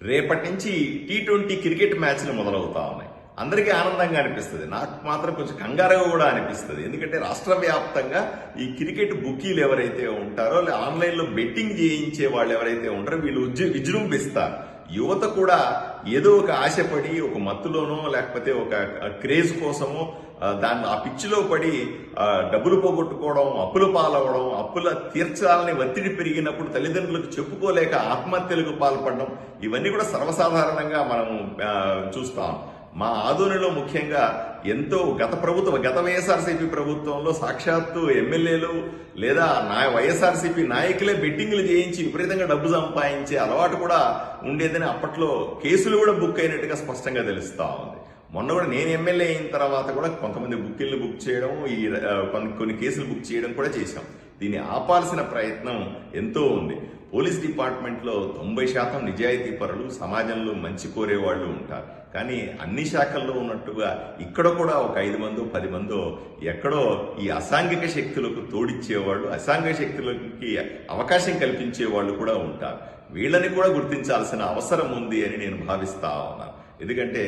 రేపటి నుంచి T20 cricket మ్యాచ్లు మొదలవుతా ఉన్నాయి. అందరికీ ఆనందంగా అనిపిస్తుంది. నాకు మాత్రం కొంచెం కంగారుగా కూడా అనిపిస్తుంది. ఎందుకంటే రాష్ట్ర వ్యాప్తంగా ఈ క్రికెట్ బుకీలు ఎవరైతే ఉంటారో ఆన్లైన్లో బెట్టింగ్ చేయించే వాళ్ళు ఎవరైతే ఉంటారో వీళ్ళు విజృంభిస్తారు. యువత కూడా ఏదో ఒక ఆశపడి ఒక మత్తులోనో లేకపోతే ఒక క్రేజ్ కోసమో ఆ పిచ్చిలో పడి డబ్బులు పోగొట్టుకోవడం, అప్పుల పాలవడం, అప్పుల తీర్చాలని ఒత్తిడి పెరిగినప్పుడు తల్లిదండ్రులకు చెప్పుకోలేక ఆత్మహత్యలకు పాల్పడడం ఇవన్నీ కూడా సర్వసాధారణంగా మనము చూస్తాం. మా ఆదోనిలో ముఖ్యంగా ఎంతో గత వైఎస్ఆర్సీపీ ప్రభుత్వంలో సాక్షాత్తు ఎమ్మెల్యేలు లేదా వైఎస్ఆర్సీపీ నాయకులే బెట్టింగ్లు చేయించి విపరీతంగా డబ్బు సంపాదించే అలవాటు కూడా ఉండేదని అప్పట్లో కేసులు కూడా బుక్ అయినట్టుగా స్పష్టంగా తెలుస్తా ఉంది. మొన్న కూడా నేను ఎమ్మెల్యే అయిన తర్వాత కూడా కొంతమంది బుక్కిళ్ళు బుక్ చేయడం, కొన్ని కేసులు బుక్ చేయడం కూడా చేశాం. దీన్ని ఆపాల్సిన ప్రయత్నం ఎంతో ఉంది. పోలీస్ డిపార్ట్మెంట్లో 90% నిజాయితీ పరులు, సమాజంలో మంచి కోరేవాళ్ళు ఉంటారు. కానీ అన్ని శాఖల్లో ఉన్నట్టుగా ఇక్కడ కూడా ఒక 5 మందో 10 మందో ఎక్కడో ఈ అసాంఘిక శక్తులకు తోడిచ్చేవాళ్ళు, అసాంఘిక శక్తులకి అవకాశం కల్పించే వాళ్ళు కూడా ఉంటారు. వీళ్ళని కూడా గుర్తించాల్సిన అవసరం ఉంది అని నేను భావిస్తా ఉన్నాను. ఎందుకంటే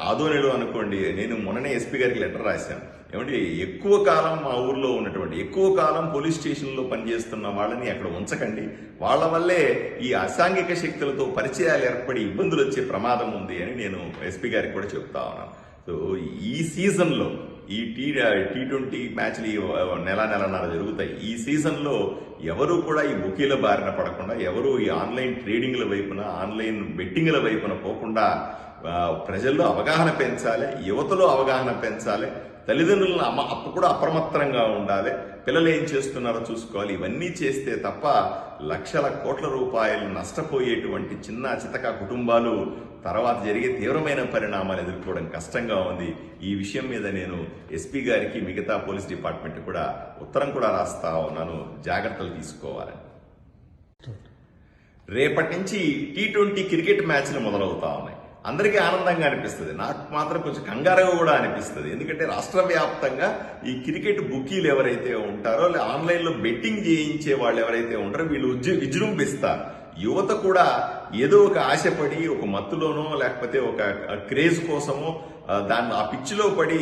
ఆదోనిలో అనుకోండి, నేను మొన్ననే ఎస్పీ గారికి లెటర్ రాశాను. ఏమంటే ఎక్కువ కాలం మా ఊర్లో ఉన్నటువంటి ఎక్కువ కాలం పోలీస్ స్టేషన్లో పనిచేస్తున్న వాళ్ళని అక్కడ ఉంచకండి, వాళ్ళ వల్లే ఈ అసాంఘిక శక్తులతో పరిచయాలు ఏర్పడి ఇబ్బందులు వచ్చే ప్రమాదం ఉంది అని నేను ఎస్పీ గారికి కూడా చెప్తా ఉన్నాను. సో ఈ సీజన్లో ఈ టీ20 మ్యాచ్లు నెలన్నర జరుగుతాయి. ఈ సీజన్లో ఎవరు కూడా ఈ బుకీల బారిన పడకుండా, ఎవరు ఈ ఆన్లైన్ ట్రేడింగ్ల వైపున, ఆన్లైన్ బెట్టింగ్ల వైపున పోకుండా ప్రజల్లో అవగాహన పెంచాలి, యువతలో అవగాహన పెంచాలి, తల్లిదండ్రులను అప్పుడు కూడా అప్రమత్తంగా ఉండాలి, పిల్లలు ఏం చేస్తున్నారో చూసుకోవాలి. ఇవన్నీ చేస్తే తప్ప లక్షల కోట్ల రూపాయలు నష్టపోయేటువంటి చిన్న చితక కుటుంబాలు తర్వాత జరిగే తీవ్రమైన పరిణామాలు ఎదుర్కోవడం కష్టంగా ఉంది. ఈ విషయం మీద నేను ఎస్పీ గారికి, మిగతా పోలీస్ డిపార్ట్మెంట్ కూడా ఉత్తరం కూడా రాస్తా ఉన్నాను, జాగ్రత్తలు తీసుకోవాలని. రేపటి నుంచి టీ20 క్రికెట్ మ్యాచ్లు మొదలవుతా ఉన్నాయి. అందరికీ ఆనందంగా అనిపిస్తుంది. నాకు మాత్రం కొంచెం కంగారుగా కూడా అనిపిస్తుంది. ఎందుకంటే రాష్ట్ర వ్యాప్తంగా ఈ క్రికెట్ బుకీలు ఎవరైతే ఉంటారో ఆన్లైన్లో బెట్టింగ్ చేయించే వాళ్ళు ఎవరైతే ఉంటారో వీళ్ళు విజృంభిస్తారు. యువత కూడా ఏదో ఒక ఆశపడి ఒక మత్తులోనో లేకపోతే ఒక క్రేజ్ కోసమో ఆ పిచ్చిలో పడి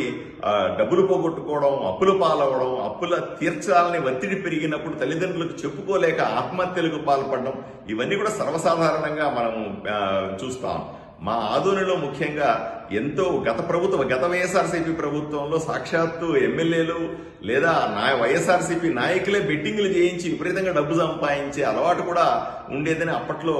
డబ్బులు పోగొట్టుకోవడం, అప్పుల పాలవడం, అప్పుల తీర్చాలని ఒత్తిడి పెరిగినప్పుడు తల్లిదండ్రులకు చెప్పుకోలేక ఆత్మహత్యలకు పాల్పడడం ఇవన్నీ కూడా సర్వసాధారణంగా మనము చూస్తాం. మా ఆదోనిలో ముఖ్యంగా ఎంతో గత వైఎస్ఆర్సీపీ ప్రభుత్వంలో సాక్షాత్తు ఎమ్మెల్యేలు లేదా వైఎస్ఆర్సీపీ నాయకులే బెట్టింగ్లు చేయించి విపరీతంగా డబ్బు సంపాదించే అలవాటు కూడా ఉండేదని అప్పట్లో